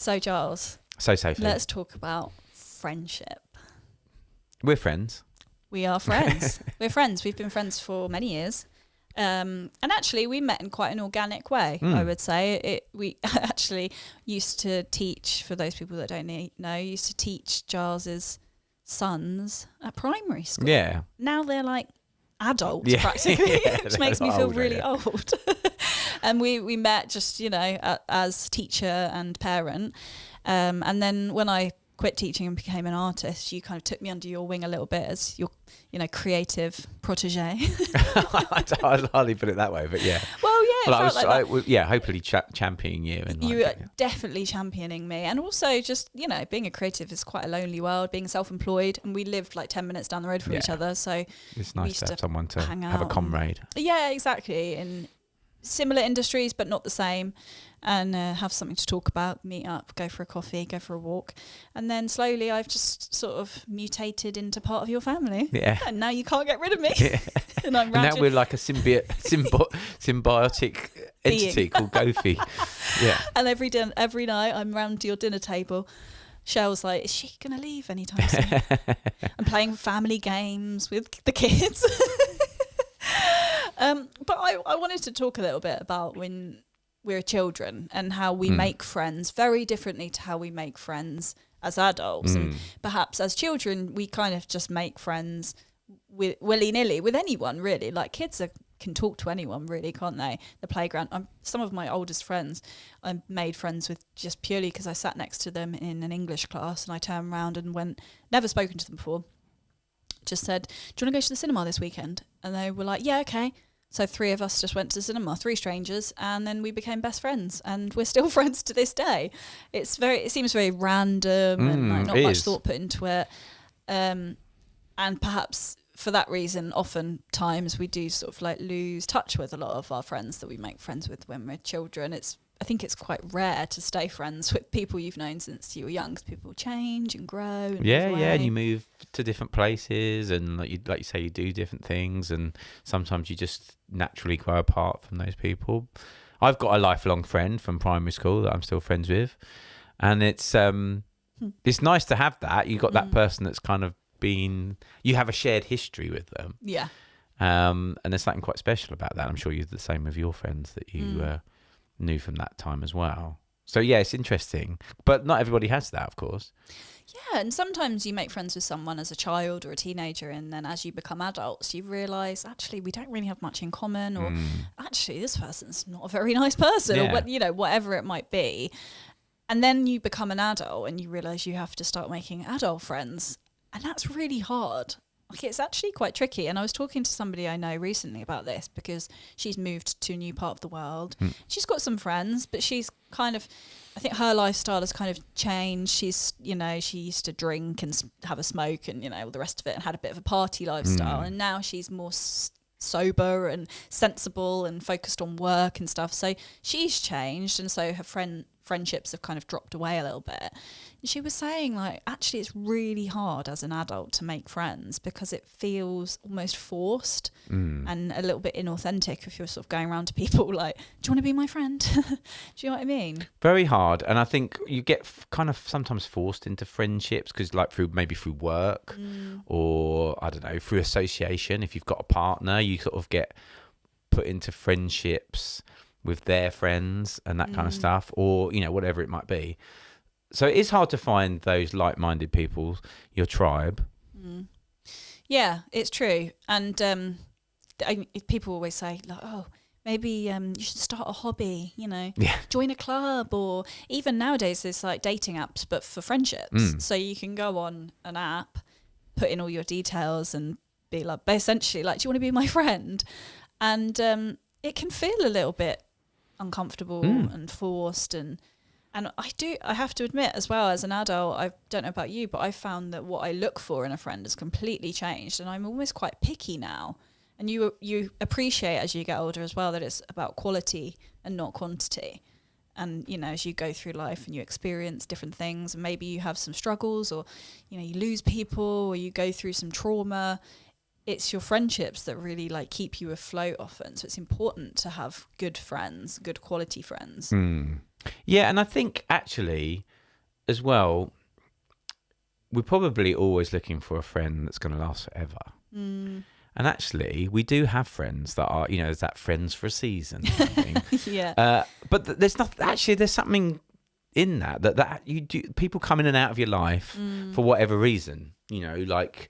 So, Giles. So, Sophie. Let's talk about friendship. We're friends. We are friends. We're friends. We've been friends for many years. And actually, we met in quite an organic way, I would say. We actually used to teach, for those people that don't know, used to teach Giles's sons at primary school. Yeah. Now they're like adults, practically, which makes me feel really old. And we met just, as teacher and parent. And then when I quit teaching and became an artist, you kind of took me under your wing a little bit as your, creative protege. I'd hardly put it that way, but yeah. Well, yeah. Well, hopefully championing you. And you are definitely championing me. And also just, being a creative is quite a lonely world, being self-employed. And we lived like 10 minutes down the road from each other. So it's nice to have someone to have a comrade. Yeah, exactly. In similar industries, but not the same. And have something to talk about, meet up, go for a coffee, go for a walk. And then slowly I've just sort of mutated into part of your family. Yeah. And now you can't get rid of me. Yeah. And I'm now we're like a symbiotic entity called Gofi. Yeah. And every night I'm round your dinner table. Shell's like, is she going to leave anytime soon? I'm playing family games with the kids. But I wanted to talk a little bit about when we're children and how we make friends very differently to how we make friends as adults. And perhaps as children, we kind of just make friends with willy-nilly with anyone, really. Like kids can talk to anyone, really, can't they? The playground. Some of my oldest friends I made friends with just purely because I sat next to them in an English class and I turned around and never spoken to them before, just said, do you want to go to the cinema this weekend? And they were like, yeah, okay. So 3 of us just went to the cinema, 3 strangers, and then we became best friends, and we're still friends to this day. It seems very random and like not much thought put into it. And perhaps for that reason, oftentimes we do sort of like lose touch with a lot of our friends that we make friends with when we're children. I think it's quite rare to stay friends with people you've known since you were young, because people change and grow. And move away. And you move to different places, and like you say, you do different things, and sometimes you just naturally grow apart from those people. I've got a lifelong friend from primary school that I'm still friends with, and it's nice to have that. You got that person that's kind of you have a shared history with them. Yeah. And there's something quite special about that. I'm sure you're the same with your friends that you knew from that time as well. So yeah, it's interesting, but not everybody has that, of course. Yeah, and sometimes you make friends with someone as a child or a teenager, and then as you become adults, you realise actually we don't really have much in common, or actually this person's not a very nice person, or whatever it might be. And then you become an adult and you realise you have to start making adult friends, and that's really hard. Like, it's actually quite tricky. And I was talking to somebody I know recently about this, because she's moved to a new part of the world. She's got some friends, but she's kind of, I think her lifestyle has kind of changed. She's, she used to drink and have a smoke and, all the rest of it, and had a bit of a party lifestyle. And now she's more sober and sensible and focused on work and stuff. So she's changed. And so her friendships have kind of dropped away a little bit. And she was saying, like, actually it's really hard as an adult to make friends, because it feels almost forced and a little bit inauthentic if you're sort of going around to people like, do you want to be my friend? Do you know what I mean? Very hard. And I think you get kind of sometimes forced into friendships because like through work or I don't know, through association. If you've got a partner, you sort of get put into friendships with their friends and that kind of stuff, or whatever it might be. So it is hard to find those like-minded people, your tribe. Yeah, it's true. And people always say, like, oh, maybe you should start a hobby, join a club, or even nowadays there's like dating apps but for friendships. So you can go on an app, put in all your details and be like, essentially like, do you want to be my friend? And it can feel a little bit uncomfortable and forced, and I have to admit as well, as an adult, I don't know about you, but I found that what I look for in a friend has completely changed, and I'm almost quite picky now. And you appreciate as you get older as well that it's about quality and not quantity. And as you go through life and you experience different things, and maybe you have some struggles, or you lose people, or you go through some trauma, it's your friendships that really like keep you afloat often. So it's important to have good friends, good quality friends. Yeah, and I think actually as well, we're probably always looking for a friend that's going to last forever. And actually, we do have friends that are, there's that friends for a season thing. Yeah. But there's nothing. Actually, there's something in that you do. People come in and out of your life for whatever reason. Like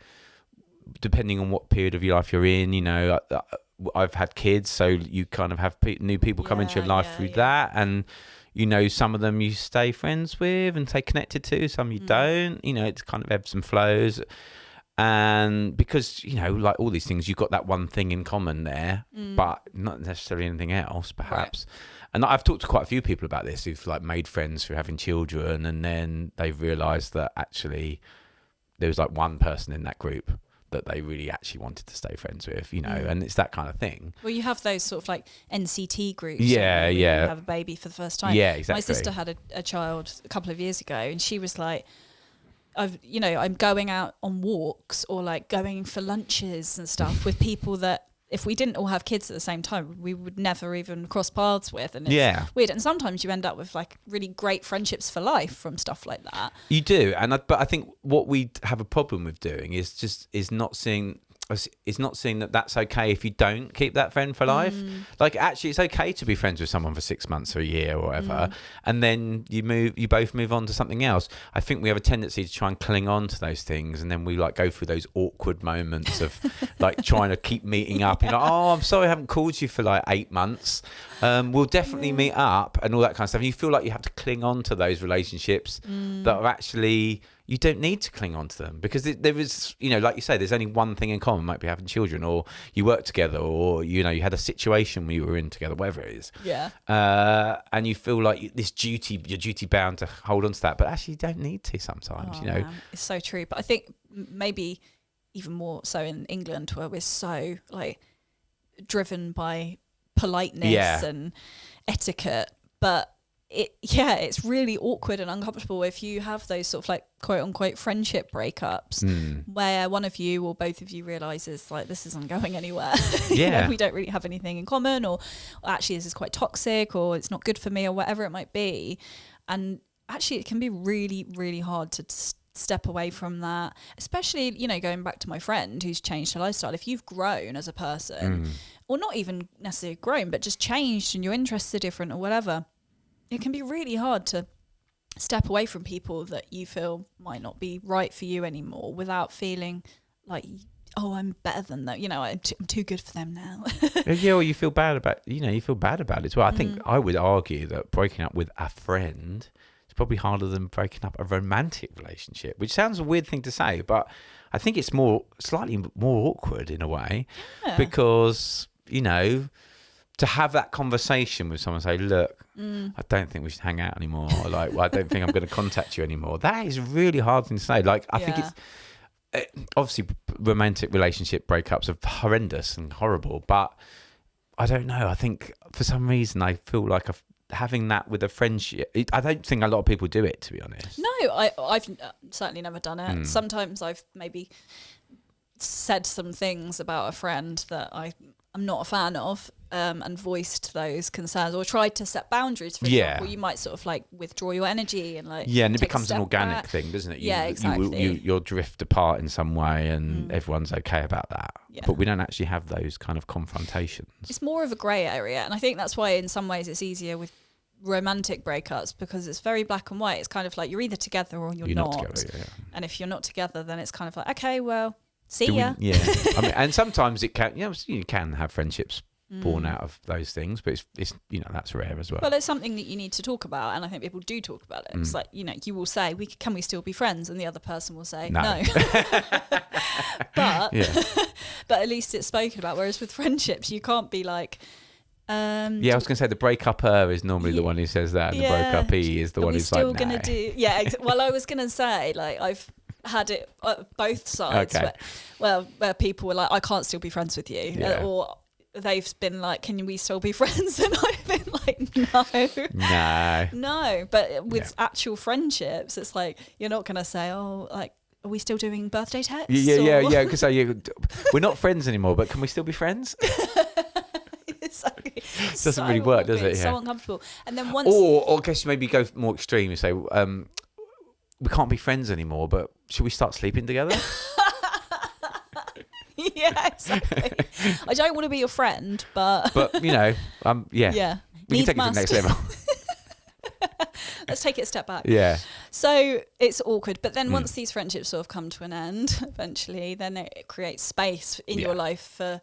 depending on what period of your life you're in. I've had kids, so you kind of have new people come into your life through that, and some of them you stay friends with and stay connected to. Some you don't. It's kind of ebbs and flows. And because like all these things, you've got that one thing in common there, but not necessarily anything else perhaps. Right. And I've talked to quite a few people about this who've like made friends through having children, and then they've realized that actually there was like one person in that group that they really actually wanted to stay friends with, and it's that kind of thing. Well, you have those sort of like NCT groups. Yeah. You have a baby for the first time. Yeah, exactly. My sister had a child a couple of years ago, and she was like, I'm going out on walks or like going for lunches and stuff with people that if we didn't all have kids at the same time, we would never even cross paths with. And it's weird. And sometimes you end up with like really great friendships for life from stuff like that. You do. But I think what we have a problem with doing is not seeing that that's okay if you don't keep that friend for life. Like actually it's okay to be friends with someone for 6 months or a year or whatever, and then you both move on to something else. I think we have a tendency to try and cling on to those things, and then we like go through those awkward moments of like trying to keep meeting up, I'm sorry I haven't called you for like 8 months, we'll definitely meet up and all that kind of stuff, and you feel like you have to cling on to those relationships that are actually, you don't need to cling on to them, because there is, like you say, there's only one thing in common. Might be having children, or you work together, or you had a situation where you were in together, whatever it is. Yeah. And you feel like you're duty bound to hold on to that, but actually you don't need to sometimes. Man, it's so true. But I think maybe even more so in England, where we're so like driven by politeness and etiquette, but it's really awkward and uncomfortable if you have those sort of like quote unquote friendship breakups where one of you or both of you realizes like this isn't going anywhere. We don't really have anything in common, or actually this is quite toxic, or it's not good for me, or whatever it might be. And actually it can be really, really hard to step away from that, especially going back to my friend who's changed her lifestyle. If you've grown as a person, or not even necessarily grown, but just changed and your interests are different or whatever, it can be really hard to step away from people that you feel might not be right for you anymore without feeling like, oh, I'm better than them. I'm too good for them now. Or you feel bad about, you feel bad about it. Well, I think I would argue that breaking up with a friend is probably harder than breaking up a romantic relationship, which sounds a weird thing to say, but I think it's slightly more awkward in a way, because, to have that conversation with someone, say, look, I don't think we should hang out anymore. Or like, well, I don't think I'm going to contact you anymore. That is a really hard thing to say. Like, I think it's obviously romantic relationship breakups are horrendous and horrible, but I don't know. I think for some reason I feel like having that with a friendship, I don't think a lot of people do it, to be honest. No, I've certainly never done it. Sometimes I've maybe said some things about a friend that I'm not a fan of, and voiced those concerns, or tried to set boundaries. For example, you might sort of like withdraw your energy and like and it becomes an organic thing, doesn't it? Exactly. You'll drift apart in some way, and everyone's okay about that. But we don't actually have those kind of confrontations. It's more of a grey area, and I think that's why in some ways it's easier with romantic breakups, because it's very black and white. It's kind of like you're either together or you're not together, and if you're not together, then it's kind of like, okay, well, see ya. I mean, and sometimes it can, you can have friendships born out of those things, but it's that's rare as well. Well, it's something that you need to talk about, and I think people do talk about it. It's like, you will say, can we still be friends? And the other person will say no. But but at least it's spoken about, whereas with friendships you can't be like I was going to say the breakup-er is normally the one who says that, and the breakup-y is the one who's like, gonna do well, I was going to say, like, I've had it both sides, where people were like, I can't still be friends with you, or they've been like, can we still be friends? And I've been like, no. But with actual friendships, it's like, you're not going to say, oh, like, are we still doing birthday texts? Because we're not friends anymore, but can we still be friends? It doesn't really work, does it? It's so uncomfortable. And then once, or I guess maybe go more extreme and say, we can't be friends anymore, but should we start sleeping together? Yeah, exactly. I don't want to be your friend, but yeah. Yeah. We can take it to the next level. Let's take it a step back. Yeah. So it's awkward. But then once these friendships sort of come to an end, eventually, then it creates space in your life for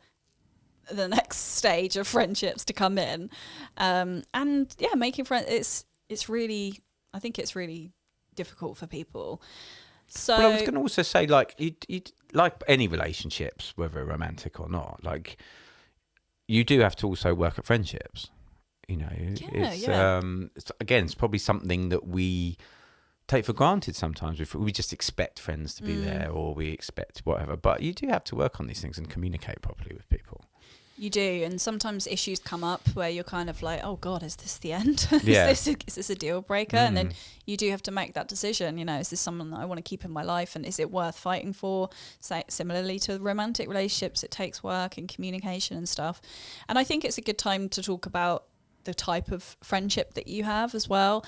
the next stage of friendships to come in. And yeah, making friends, it's really, I think it's really difficult for people. So But I was going to also say, like, you like any relationships, whether romantic or not, like, you do have to also work at friendships. You know, it's probably something that we take for granted sometimes. We just expect friends to be there, or we expect whatever. But you do have to work on these things and communicate properly with people. You do, and sometimes issues come up where you're kind of like, oh God, is this the end? Yeah. is this a deal breaker? And then you do have to make that decision. You know, is this someone that I want to keep in my life, and is it worth fighting for? Similarly to romantic relationships, it takes work and communication and stuff. And I think it's a good time to talk about the type of friendship that you have as well,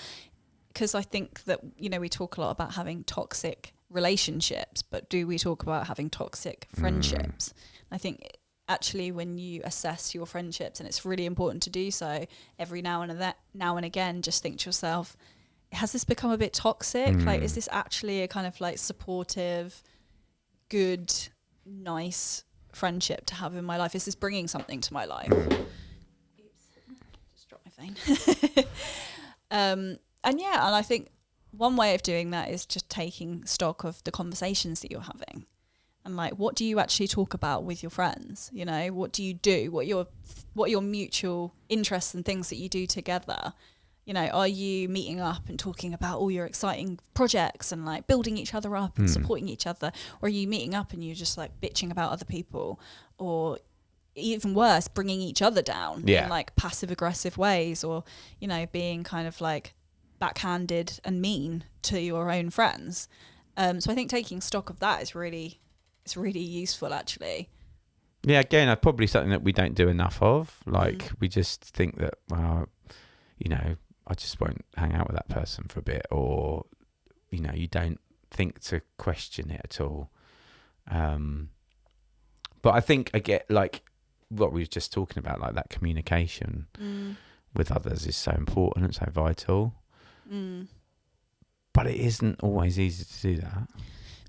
because I think that, you know, we talk a lot about having toxic relationships, but do we talk about having toxic friendships? I think actually when you assess your friendships, and it's really important to do so every now and again, just think to yourself, has this become a bit toxic? Like, is this actually a kind of like supportive, good, nice friendship to have in my life? Is this bringing something to my life? And I think one way of doing that is just taking stock of the conversations that you're having, and like, what do you actually talk about with your friends? You know, what do you do? What your mutual interests and things that you do together? You know, are you meeting up and talking about all your exciting projects and like building each other up and supporting each other? Or are you meeting up and you're just like bitching about other people, or even worse, bringing each other down in like passive aggressive ways, or, you know, being kind of like backhanded and mean to your own friends? So I think taking stock of that is really useful, actually. Yeah, again, probably something that we don't do enough of. Like, we just think that, well, you know, I just won't hang out with that person for a bit, or, you know, you don't think to question it at all. But I think I get, like, what we were just talking about, like that communication with others is so important and so vital. But it isn't always easy to do that.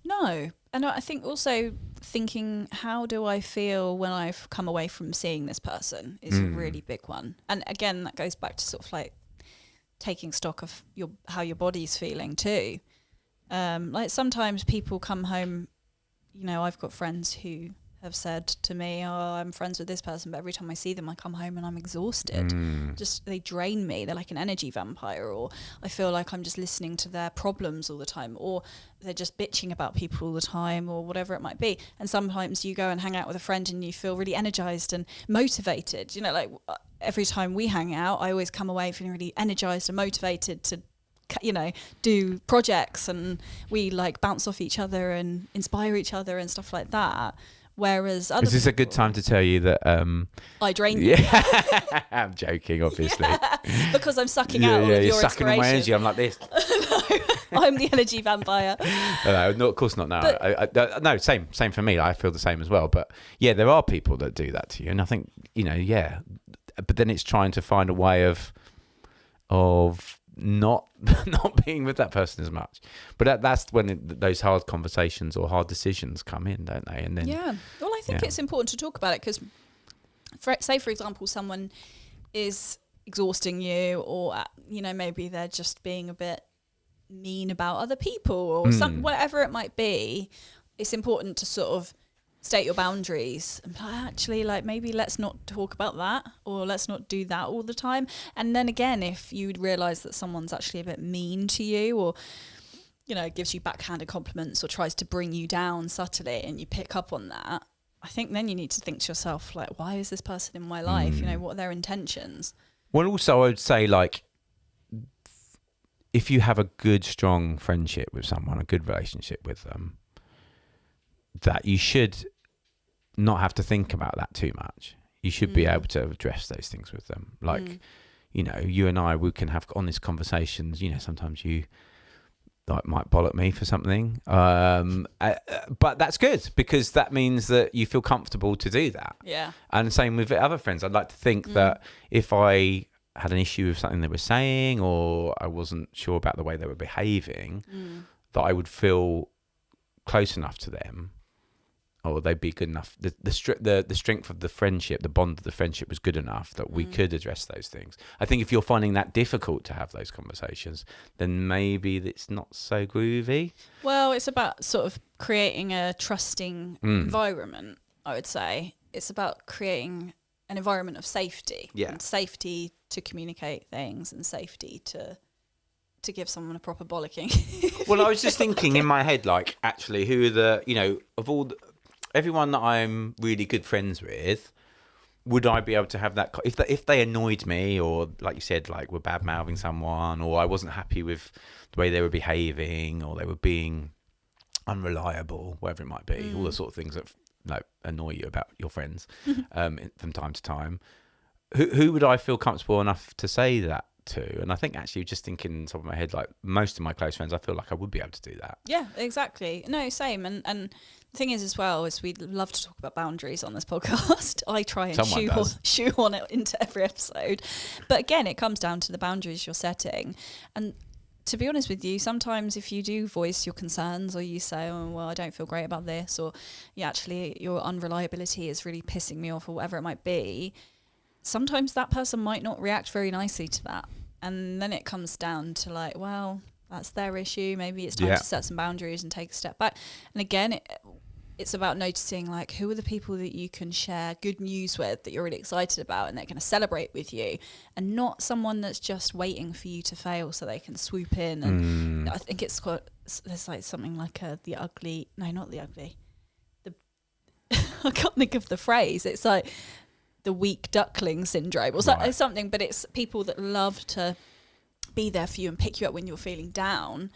No. And I think also thinking, how do I feel when I've come away from seeing this person is a really big one. And again, that goes back to sort of like taking stock of how your body's feeling too. Like sometimes people come home, you know, I've got friends who have said to me, oh, I'm friends with this person, but every time I see them, I come home and I'm exhausted. Just, they drain me. They're like an energy vampire, or I feel like I'm just listening to their problems all the time, or they're just bitching about people all the time, or whatever it might be. And sometimes you go and hang out with a friend and you feel really energized and motivated. You know, like every time we hang out, I always come away feeling really energized and motivated to, you know, do projects, and we like bounce off each other and inspire each other and stuff like that. Whereas other Is this a good time to tell you that I drain you? Yeah. I'm joking, obviously. Because I'm sucking out all of you're your sucking all my energy. inspiration. I'm like this. No, I'm the energy vampire. No, of course not now. No, same for me. I feel the same as well. But yeah, there are people that do that to you, and I think, you know, yeah. But then it's trying to find a way of not being with that person as much. But that's when those hard conversations or hard decisions come in, don't they? And then well, I think it's important to talk about it, because say for example someone is exhausting you, or you know, maybe they're just being a bit mean about other people, or whatever it might be. It's important to sort of state your boundaries and actually, like, maybe let's not talk about that, or let's not do that all the time. And then again, if you realize that someone's actually a bit mean to you, or, you know, gives you backhanded compliments or tries to bring you down subtly, and you pick up on that, I think then you need to think to yourself, like, why is this person in my life? You know, what are their intentions? Well, also I would say, like, if you have a good, strong friendship with someone, a good relationship with them, that you should not have to think about that too much. You should be able to address those things with them. Like, you know, you and I, we can have honest conversations. You know, sometimes you that might bollock me for something. But that's good, because that means that you feel comfortable to do that. Yeah. And same with other friends. I'd like to think that if I had an issue with something they were saying, or I wasn't sure about the way they were behaving, that I would feel close enough to them, or they'd be good enough. The strength of the friendship, the bond of the friendship was good enough that we could address those things. I think if you're finding that difficult to have those conversations, then maybe it's not so groovy. Well, it's about sort of creating a trusting environment, I would say. It's about creating an environment of safety. Yeah. And safety to communicate things, and safety to give someone a proper bollocking. Well, I was just thinking in my head, like, actually, who are the, of all everyone that I'm really good friends with, would I be able to have that if they annoyed me, or like you said, like were bad mouthing someone, or I wasn't happy with the way they were behaving, or they were being unreliable, whatever it might be, all the sort of things that like annoy you about your friends from time to time. Who would I feel comfortable enough to say that to? And I think actually, just thinking on top of my head, like most of my close friends, I feel like I would be able to do that. Yeah, exactly. No, same. And the thing is, as well, is we love to talk about boundaries on this podcast. I try and shoehorn it into every episode. But again, it comes down to the boundaries you're setting. And to be honest with you, sometimes if you do voice your concerns, or you say, oh, well, I don't feel great about this, or actually your unreliability is really pissing me off, or whatever it might be, sometimes that person might not react very nicely to that. And then it comes down to like, well, that's their issue. Maybe it's time to set some boundaries and take a step back. And again, it's about noticing like, who are the people that you can share good news with, that you're really excited about, and they're going to celebrate with you, and not someone that's just waiting for you to fail so they can swoop in. And I think there's like something like I can't think of the phrase. It's like the weak duckling syndrome or something, but it's people that love to be there for you and pick you up when you're feeling down,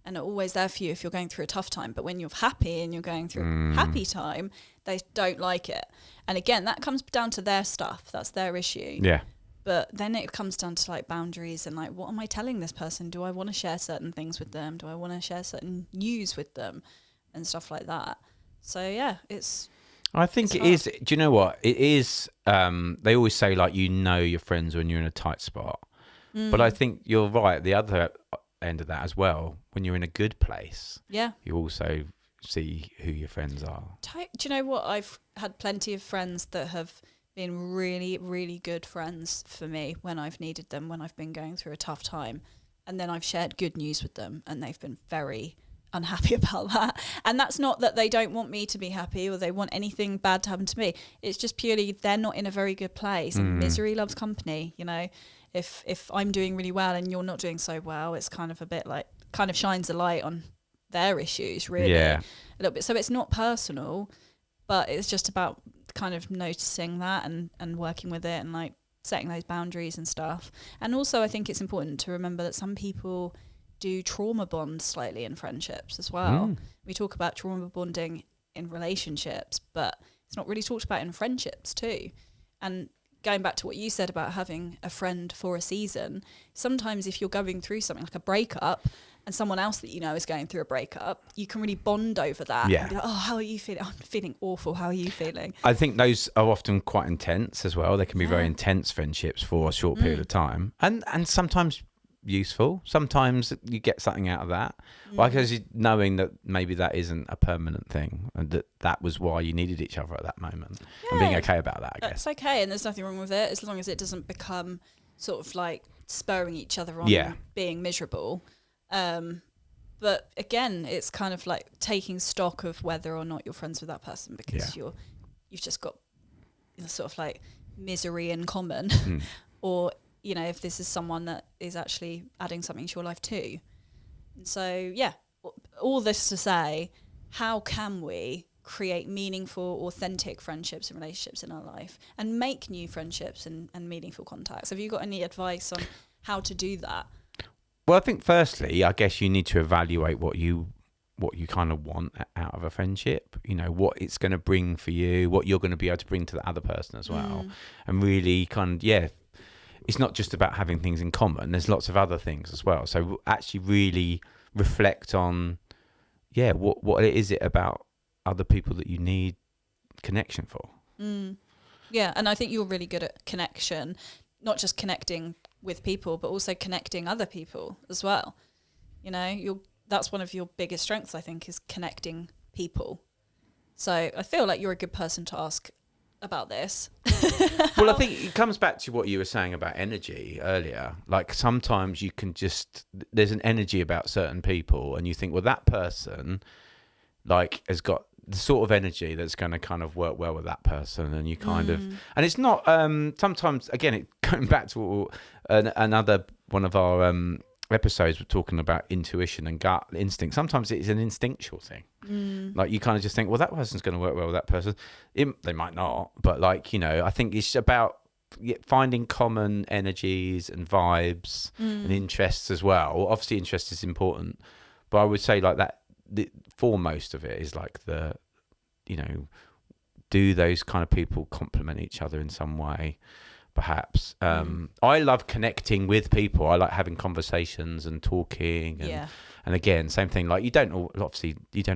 and are always there for you if you're going through a tough time. But when you're happy and you're going through a happy time, they don't like it. And again, that comes down to their stuff. That's their issue. Yeah. But then it comes down to like boundaries and like, what am I telling this person? Do I want to share certain things with them? Do I want to share certain news with them and stuff like that? So yeah, I think it is. Do you know what? It is. They always say like, your friends when you're in a tight spot. But I think you're right. The other end of that as well, when you're in a good place, you also see who your friends are. Do you know what? I've had plenty of friends that have been really, really good friends for me when I've needed them, when I've been going through a tough time. And then I've shared good news with them, and they've been very unhappy about that. And that's not that they don't want me to be happy or they want anything bad to happen to me. It's just purely they're not in a very good place. And misery loves company, If I'm doing really well and you're not doing so well, it's kind of a bit like, kind of shines a light on their issues, really. A little bit. So it's not personal, but it's just about kind of noticing that and working with it and like setting those boundaries and stuff. And also I think it's important to remember that some people do trauma bond slightly in friendships as well. We talk about trauma bonding in relationships, but it's not really talked about in friendships too. And going back to what you said about having a friend for a season, sometimes if you're going through something like a breakup and someone else that you know is going through a breakup, you can really bond over that. Yeah. And be like, oh, how are you feeling? I'm feeling awful. How are you feeling? I think those are often quite intense as well. They can be very intense friendships for a short period of time, and sometimes useful. Sometimes you get something out of that, like as knowing that maybe that isn't a permanent thing, and that was why you needed each other at that moment, and being okay about that. I guess that's okay, and there's nothing wrong with it as long as it doesn't become sort of like spurring each other on, being miserable. But again, it's kind of like taking stock of whether or not you're friends with that person, because you've just got sort of like misery in common, or if this is someone that is actually adding something to your life too. And so, all this to say, how can we create meaningful, authentic friendships and relationships in our life and make new friendships and meaningful contacts? Have you got any advice on how to do that? Well, I think firstly, I guess you need to evaluate what you kind of want out of a friendship, what it's going to bring for you, what you're going to be able to bring to the other person as well. And really kind of, it's not just about having things in common. There's lots of other things as well. So actually really reflect on, what is it about other people that you need connection for. Yeah, and I think you're really good at connection, not just connecting with people, but also connecting other people as well. You know, that's one of your biggest strengths, I think, is connecting people. So I feel like you're a good person to ask about this. Well, I think it comes back to what you were saying about energy earlier. Like sometimes you can there's an energy about certain people and you think, well, that person like has got the sort of energy that's going to kind of work well with that person, and you kind of, and it's not, sometimes, again, going back to another one of our episodes, we're talking about intuition and gut instinct. Sometimes it's an instinctual thing. Like you kind of just think, well, that person's going to work well with that person. They might not, but like, you know, I think it's about finding common energies and vibes and interests as well. Obviously interest is important, but I would say like that, the foremost of it is like do those kind of people complement each other in some way, perhaps. I love connecting with people. I like having conversations and talking, and again, same thing, like you don't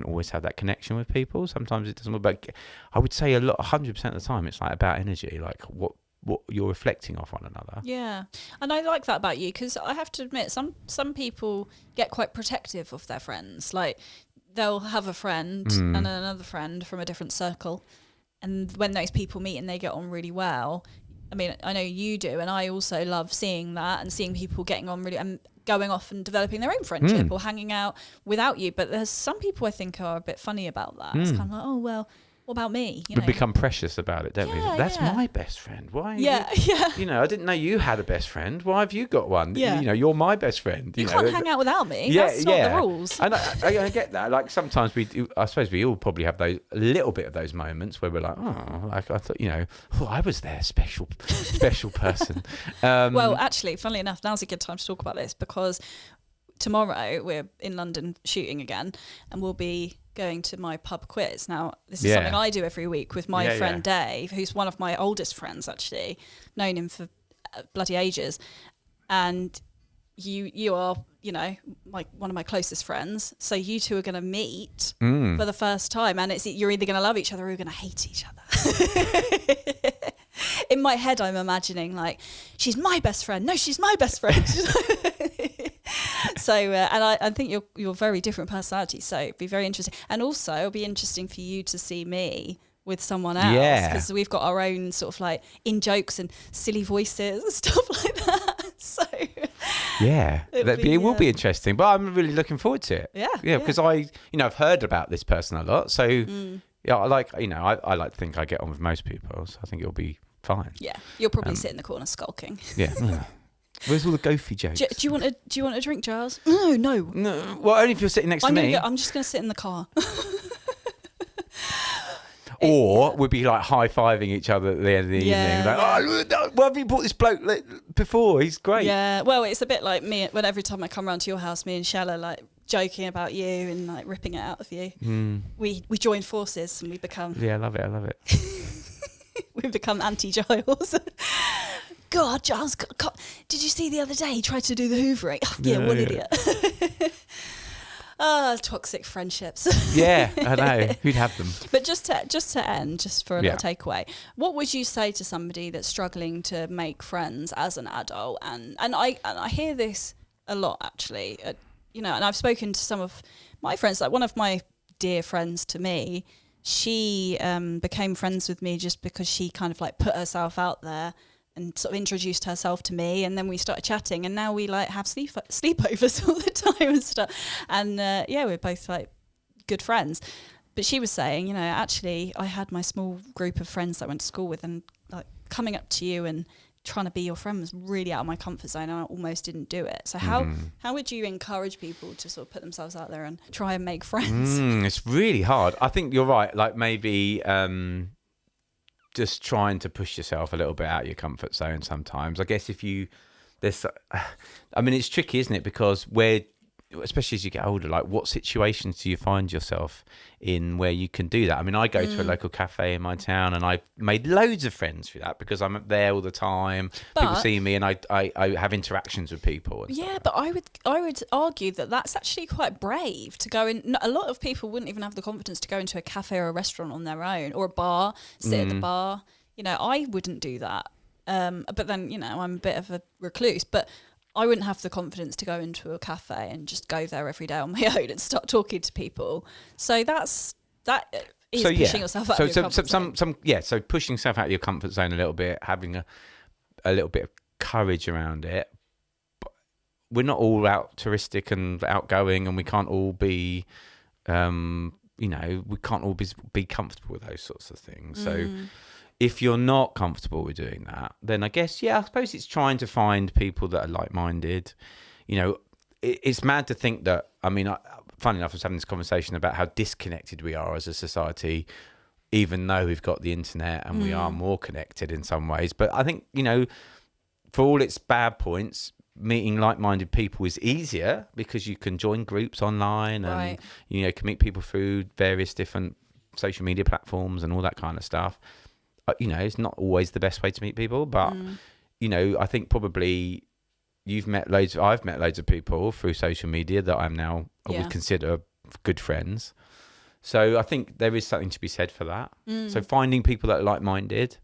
always have that connection with people. Sometimes it doesn't work, but I would say 100% of the time it's like about energy, like what you're reflecting off one another. Yeah, and I like that about you, because I have to admit, some people get quite protective of their friends. Like they'll have a friend and another friend from a different circle, and when those people meet and they get on really well, I mean, I know you do, and I also love seeing that and seeing people getting on really and going off and developing their own friendship or hanging out without you. But there's some people I think are a bit funny about that. It's kind of like, oh well, what about me? We become precious about it, don't we? That's my best friend. Why? You know, I didn't know you had a best friend. Why have you got one? Yeah. You know, you're my best friend. You can't hang out without me. That's not the rules. And I get that. Like sometimes I suppose we all probably have a little bit of those moments where we're like, oh, like I thought, you know, I was their special person. Well, actually, funnily enough, now's a good time to talk about this, because tomorrow we're in London shooting again, and we'll be going to my pub quiz. Now, this is something I do every week with my friend Dave, who's one of my oldest friends, actually. Known him for bloody ages. And you are, you know, one of my closest friends. So you two are going to meet for the first time, and you're either going to love each other or you're going to hate each other. In my head, I'm imagining like, she's my best friend. No, she's my best friend. So, and I think you're very different personalities, so it'd be very interesting. And also, it'll be interesting for you to see me with someone else, because we've got our own sort of like in jokes and silly voices and stuff like that. So, it will be interesting. But I'm really looking forward to it. Yeah, because I've heard about this person a lot. So, I like to think I get on with most people. So I think it'll be fine. Yeah, you'll probably sit in the corner skulking. Yeah. Where's all the goofy jokes? Do you want a drink, Giles? No. Well, only if you're sitting next to me. I'm just going to sit in the car. Or we'd be like high-fiving each other at the end of the evening. Like, why have you brought this bloke before? He's great. Yeah, well, it's a bit like me. When every time I come round to your house, me and Shella like joking about you and like ripping it out of you. We join forces and we become... Yeah, I love it. We become anti-Giles. God, Giles, did you see the other day he tried to do the hoovering? Oh, what idiot. Toxic friendships. Yeah, I know. Who'd have them? But just to end, just for a little takeaway, what would you say to somebody that's struggling to make friends as an adult? And I hear this a lot, actually. And I've spoken to some of my friends, like one of my dear friends to me, she became friends with me just because she kind of like put herself out there and sort of introduced herself to me, and then we started chatting, and now we like have sleepovers all the time and stuff, and we're both like good friends. But she was saying, actually I had my small group of friends that I went to school with, and like coming up to you and trying to be your friend was really out of my comfort zone, and I almost didn't do it. So how would you encourage people to sort of put themselves out there and try and make friends? It's really hard. I think you're right, like maybe just trying to push yourself a little bit out of your comfort zone sometimes. I guess it's tricky, isn't it? Because especially as you get older, like what situations do you find yourself in where you can do that? I mean, I go to a local cafe in my town, and I made loads of friends through that because I'm there all the time. People see me, and I have interactions with people. And yeah, but I would argue that that's actually quite brave to go in. A lot of people wouldn't even have the confidence to go into a cafe or a restaurant on their own, or a bar, sit at the bar. You know, I wouldn't do that. But then, you know, I'm a bit of a recluse, but I wouldn't have the confidence to go into a cafe and just go there every day on my own and start talking to people. So that is pushing yourself out of your comfort zone. So pushing yourself out of your comfort zone a little bit, having a little bit of courage around it. But we're not all touristic and outgoing, and we can't all be, we can't all be comfortable with those sorts of things. So if you're not comfortable with doing that, then I guess, I suppose it's trying to find people that are like-minded. You know, it's mad to think that, I mean, funny enough, I was having this conversation about how disconnected we are as a society, even though we've got the internet and we are more connected in some ways. But I think, you know, for all its bad points, meeting like-minded people is easier because you can join groups online and, you know, can meet people through various different social media platforms and all that kind of stuff. You know, it's not always the best way to meet people, but you know, I think probably I've met loads of people through social media that I would consider good friends. So I think there is something to be said for that. So finding people that are like-minded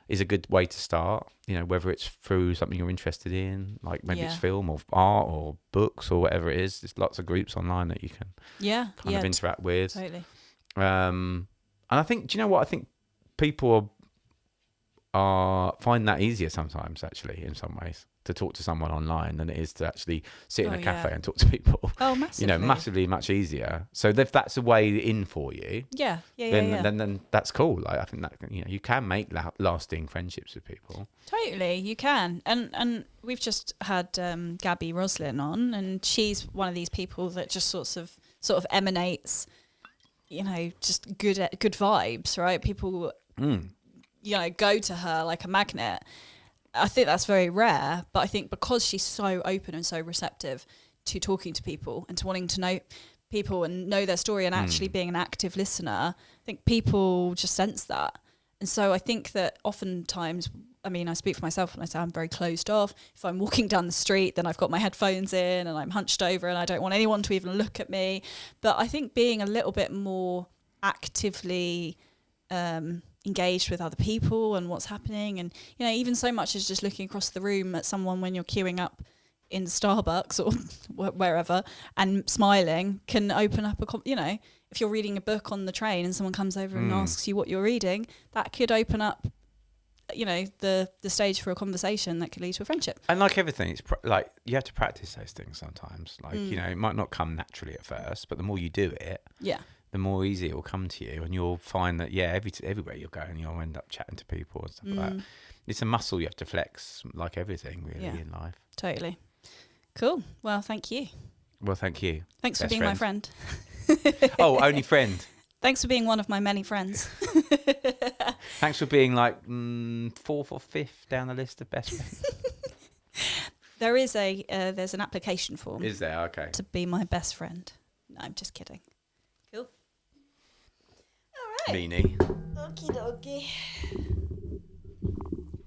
is a good way to start. You know, whether it's through something you're interested in, like maybe it's film or art or books or whatever it is. There's lots of groups online that you can kind of interact with. Totally. And I think, do you know what? I think people find that easier sometimes, actually, in some ways, to talk to someone online than it is to actually sit in a cafe and talk to people. Oh, massively. You know, massively much easier. So if that's a way in for you, then that's cool. Like, I think that, you know, you can make lasting friendships with people. Totally, you can. And we've just had Gabby Roslin on, and she's one of these people that just sort of emanates, you know, just good vibes, right? People you know, go to her like a magnet. I think that's very rare, but I think because she's so open and so receptive to talking to people and to wanting to know people and know their story and actually being an active listener, I think people just sense that. And so I think that oftentimes, I mean, I speak for myself when I say I'm very closed off. If I'm walking down the street, then I've got my headphones in and I'm hunched over and I don't want anyone to even look at me. But I think being a little bit more actively engaged with other people and what's happening, and you know, even so much as just looking across the room at someone when you're queuing up in Starbucks or wherever and smiling can open up you know, if you're reading a book on the train and someone comes over and asks you what you're reading, that could open up, you know, the stage for a conversation that could lead to a friendship. And like everything, it's like you have to practice those things sometimes. Like, you know, it might not come naturally at first, but the more you do it, the more easy it will come to you, and you'll find that everywhere you're going, you'll end up chatting to people and stuff like that. It's a muscle you have to flex, like everything really in life. Totally. Cool. Well, thank you. Well, thanth you. Thanks for being my friend. Oh, only friend. Thanks for being one of my many friends. Thanks for being like fourth or fifth down the list of best friends. There is there's an application form. Is there? Okay. To be my best friend. No, I'm just kidding. Cool. All right. Meanie. Okie dokie.